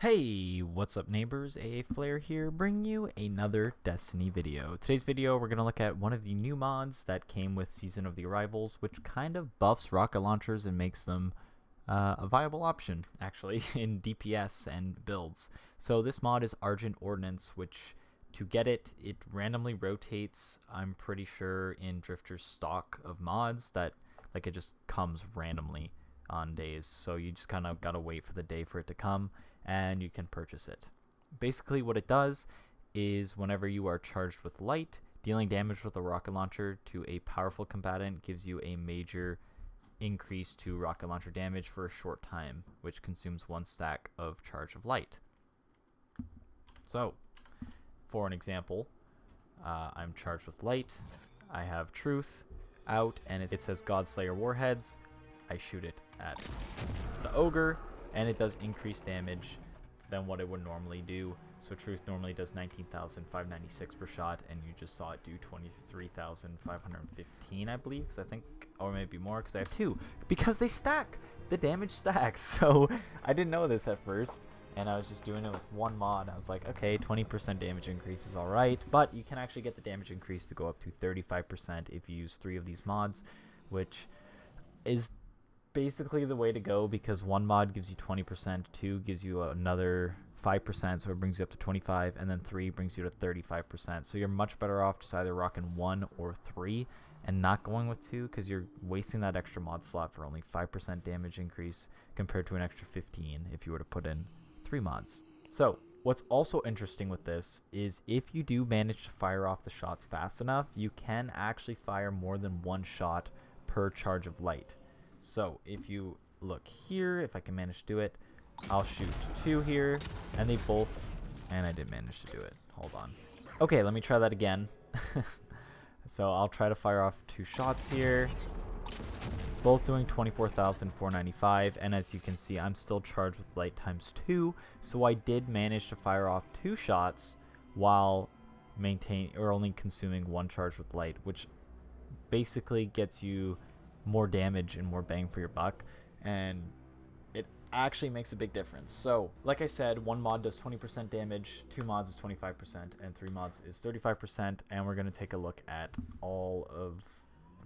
Hey, what's up neighbors, aaFlare here, bringing you another Destiny video. Today's video we're going to look at one of the new mods that came with Season of the Arrivals, which kind of buffs rocket launchers and makes them a viable option, actually, in DPS and builds. So this mod is Argent Ordnance, which to get it, it randomly rotates, I'm pretty sure, in Drifter's stock of mods that, like, it just comes randomly on days. So you just kind of got to wait for the day for it to come, and you can purchase it. Basically what it does is whenever you are charged with light, dealing damage with a rocket launcher to a powerful combatant gives you a major increase to rocket launcher damage for a short time, which consumes 1 stack of charge of light. So, for an example, I'm charged with light, I have truth out, and it says Godslayer warheads. I shoot it at the ogre, and it does increased damage than what it would normally do. So truth normally does 19,596 per shot, and you just saw it do 23,515, I believe, because I think, or maybe more, because I have 2, because they stack. The damage stacks. So I didn't know this at first, and I was just doing it with 1 mod. I was like, okay, 20% damage increase is all right, but you can actually get the damage increase to go up to 35% if you use 3 of these mods, which is basically the way to go, because 1 mod gives you 20%, 2 gives you another 5%, so it brings you up to 25, and then 3 brings you to 35%. So you're much better off just either rocking 1 or 3 and not going with 2, because you're wasting that extra mod slot for only 5% damage increase compared to an extra 15 if you were to put in 3 mods. So what's also interesting with this is if you do manage to fire off the shots fast enough, you can actually fire more than 1 shot per charge of light. So if you look here, if I can manage to do it, I'll shoot 2 here, and they both, and I did manage to do it. Hold on. Okay, let me try that again. So I'll try to fire off 2 shots here, both doing 24,495, and as you can see, I'm still charged with light times 2, so I did manage to fire off 2 shots while only consuming 1 charge with light, which basically gets you more damage and more bang for your buck, and it actually makes a big difference. So like I said, 1 mod does 20% damage, 2 mods is 25%, and 3 mods is 35%, and we're going to take a look at all of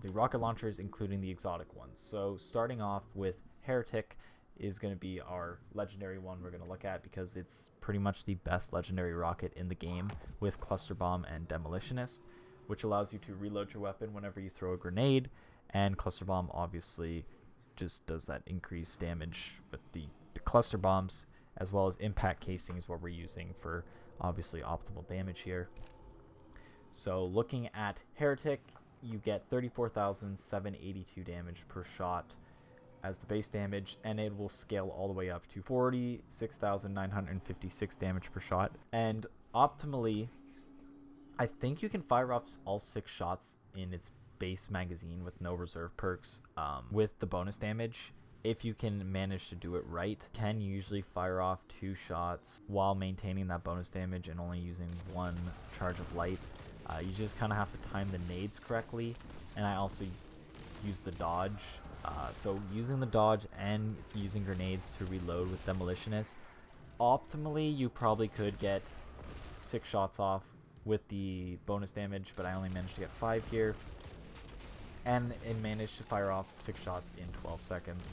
the rocket launchers, including the exotic ones. So starting off with Heretic is going to be our legendary one we're going to look at, because it's pretty much the best legendary rocket in the game, with Cluster Bomb and Demolitionist, which allows you to reload your weapon whenever you throw a grenade. And Cluster Bomb obviously just does that increased damage with the cluster bombs, as well as impact casings, what we're using for obviously optimal damage here. So looking at Heretic, you get 34,782 damage per shot as the base damage, and it will scale all the way up to 46,956 damage per shot. And optimally, I think you can fire off all 6 shots in its base magazine with no reserve perks. With the bonus damage, if you can manage to do it right, can usually fire off 2 shots while maintaining that bonus damage and only using 1 charge of light. You just kind of have to time the nades correctly, and I also use the dodge. So using the dodge and using grenades to reload with Demolitionist, optimally you probably could get 6 shots off with the bonus damage, but I only managed to get 5 here. And it managed to fire off 6 shots in 12 seconds.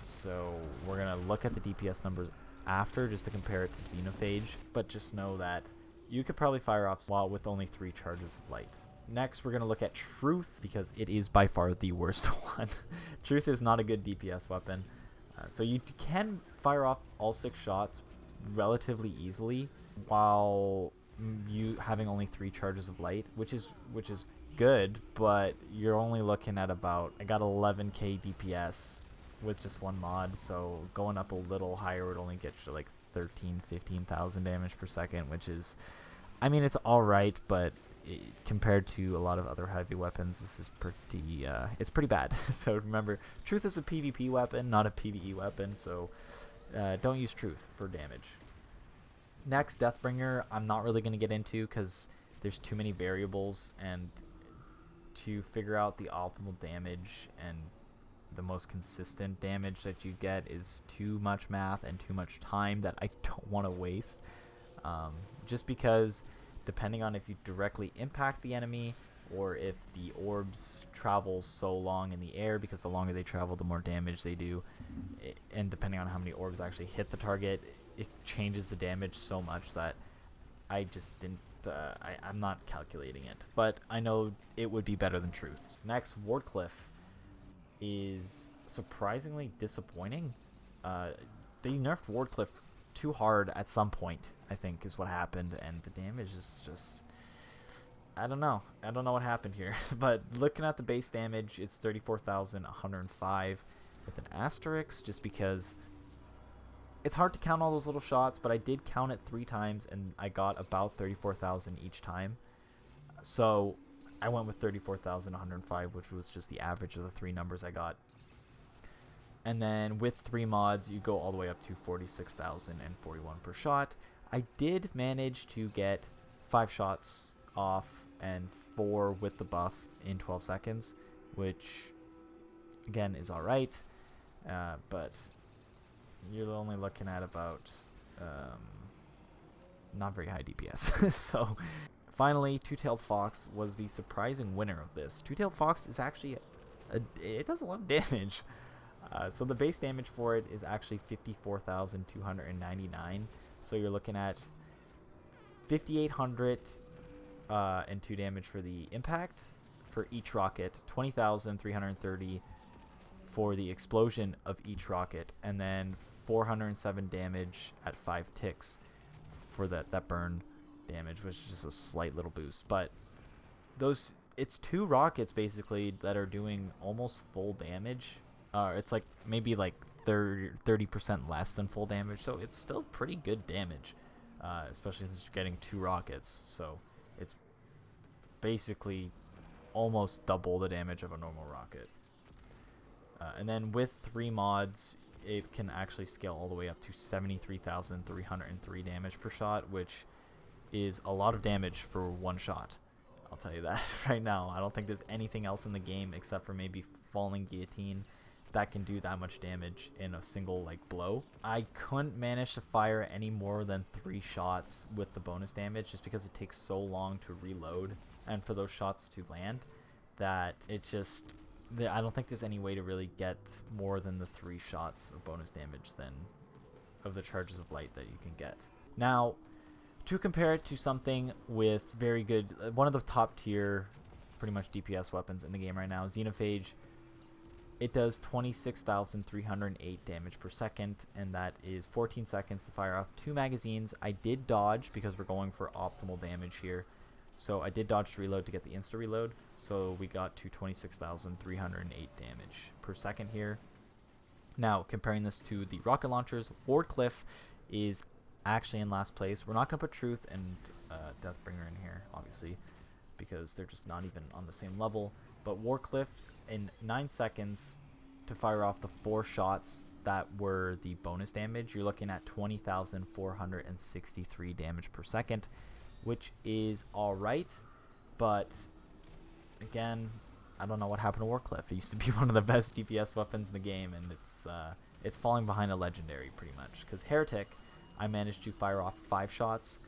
So we're going to look at the DPS numbers after, just to compare it to Xenophage, but just know that you could probably fire off with only 3 charges of light. Next, we're going to look at Truth, because it is by far the worst one. Truth is not a good DPS weapon. So you can fire off all 6 shots relatively easily while you having only 3 charges of light, which is good, but you're only looking at about, I got 11k DPS with just 1 mod, so going up a little higher would only get you like 15,000 damage per second, which is, I mean, it's alright, but compared to a lot of other heavy weapons, this is pretty, it's pretty bad. So remember, Truth is a PvP weapon, not a PvE weapon, so don't use Truth for damage. Next, Deathbringer, I'm not really going to get into because there's too many variables, and to figure out the optimal damage and the most consistent damage that you get is too much math and too much time that I don't want to waste. Just because depending on if you directly impact the enemy or if the orbs travel so long in the air, because the longer they travel the more damage they do, and depending on how many orbs actually hit the target, it changes the damage so much that I just didn't I'm not calculating it, but I know it would be better than Truths. Next, Wardcliff is surprisingly disappointing. They nerfed Wardcliff too hard at some point, I think, is what happened, and the damage is just, I don't know what happened here. But looking at the base damage, it's 34,105 with an asterisk, just because it's hard to count all those little shots, but I did count it 3 times, and I got about 34,000 each time. So I went with 34,105, which was just the average of the 3 numbers I got. And then with 3 mods, you go all the way up to 46,041 per shot. I did manage to get 5 shots off and 4 with the buff in 12 seconds, which again is alright, but you're only looking at about not very high DPS. So finally, Two-Tailed Fox was the surprising winner of this. Two-Tailed Fox is actually it does a lot of damage. So the base damage for it is actually 54,299. So you're looking at 5,800 and 2 damage for the impact for each rocket, 20,330 for the explosion of each rocket, and then 407 damage at 5 ticks for that burn damage, which is just a slight little boost. But it's 2 rockets basically that are doing almost full damage. It's like maybe like 30% less than full damage, so it's still pretty good damage, especially since you're getting 2 rockets. So it's basically almost double the damage of a normal rocket. And then with 3 mods, it can actually scale all the way up to 73,303 damage per shot, which is a lot of damage for 1 shot. I'll tell you that right now. I don't think there's anything else in the game except for maybe Falling Guillotine that can do that much damage in a single blow. I couldn't manage to fire any more than 3 shots with the bonus damage, just because it takes so long to reload and for those shots to land, that it just, I don't think there's any way to really get more than the 3 shots of bonus damage of the charges of light that you can get. Now, to compare it to something with very good, one of the top tier pretty much DPS weapons in the game right now, Xenophage, it does 26,308 damage per second, and that is 14 seconds to fire off 2 magazines. I did dodge because we're going for optimal damage here. So I did dodge to reload to get the insta reload. So we got to 26,308 damage per second here. Now, comparing this to the rocket launchers, Wardcliff is actually in last place. We're not going to put Truth and Deathbringer in here, obviously, because they're just not even on the same level. But Wardcliff, in 9 seconds to fire off the 4 shots that were the bonus damage, you're looking at 20,463 damage per second, which is alright, but again, I don't know what happened to Wardcliff. It used to be one of the best DPS weapons in the game, and it's falling behind a legendary pretty much, because Heretic, I managed to fire off 5 shots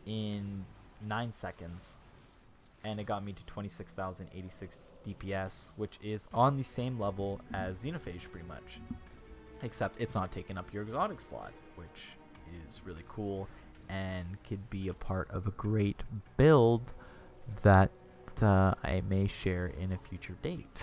in 9 seconds, and it got me to 26,086 DPS, which is on the same level as Xenophage pretty much, except it's not taking up your exotic slot, which is really cool and could be a part of a great build that I may share in a future date.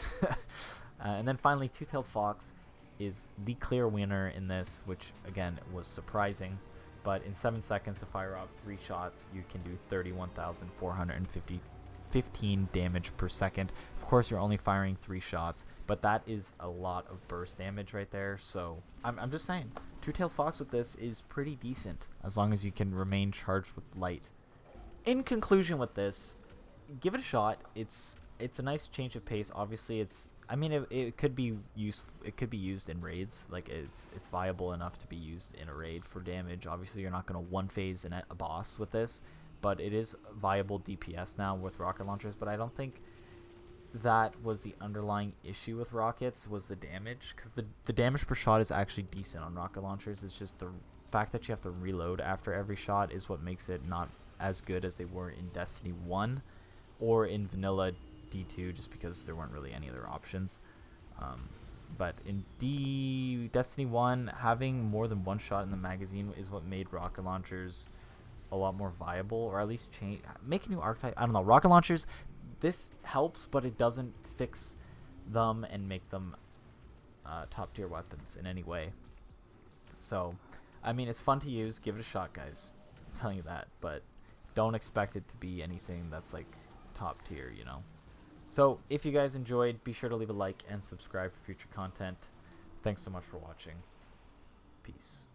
And then finally, Two-Tailed Fox is the clear winner in this, which again was surprising, but in 7 seconds to fire off 3 shots, you can do 31,415 damage per second. Of course, you're only firing 3 shots, but that is a lot of burst damage right there. So I'm just saying, Two-Tailed Fox with this is pretty decent as long as you can remain charged with light. In conclusion with this, give it a shot. It's a nice change of pace. Obviously, it could be used. It could be used in raids. Like it's viable enough to be used in a raid for damage. Obviously, you're not going to one phase a boss with this, but it is viable DPS now with rocket launchers. But I don't think that was the underlying issue with rockets, was the damage, because the damage per shot is actually decent on rocket launchers. It's just the fact that you have to reload after every shot is what makes it not as good as they were in Destiny 1 or in vanilla D2, just because there weren't really any other options. But in Destiny 1, having more than one shot in the magazine is what made rocket launchers a lot more viable, or at least make a new archetype. I don't know. Rocket launchers, this helps, but it doesn't fix them and make them top tier weapons in any way. So, I mean, it's fun to use. Give it a shot, guys. I'm telling you that, but don't expect it to be anything that's like top tier, you know. So, if you guys enjoyed, be sure to leave a like and subscribe for future content. Thanks so much for watching. Peace.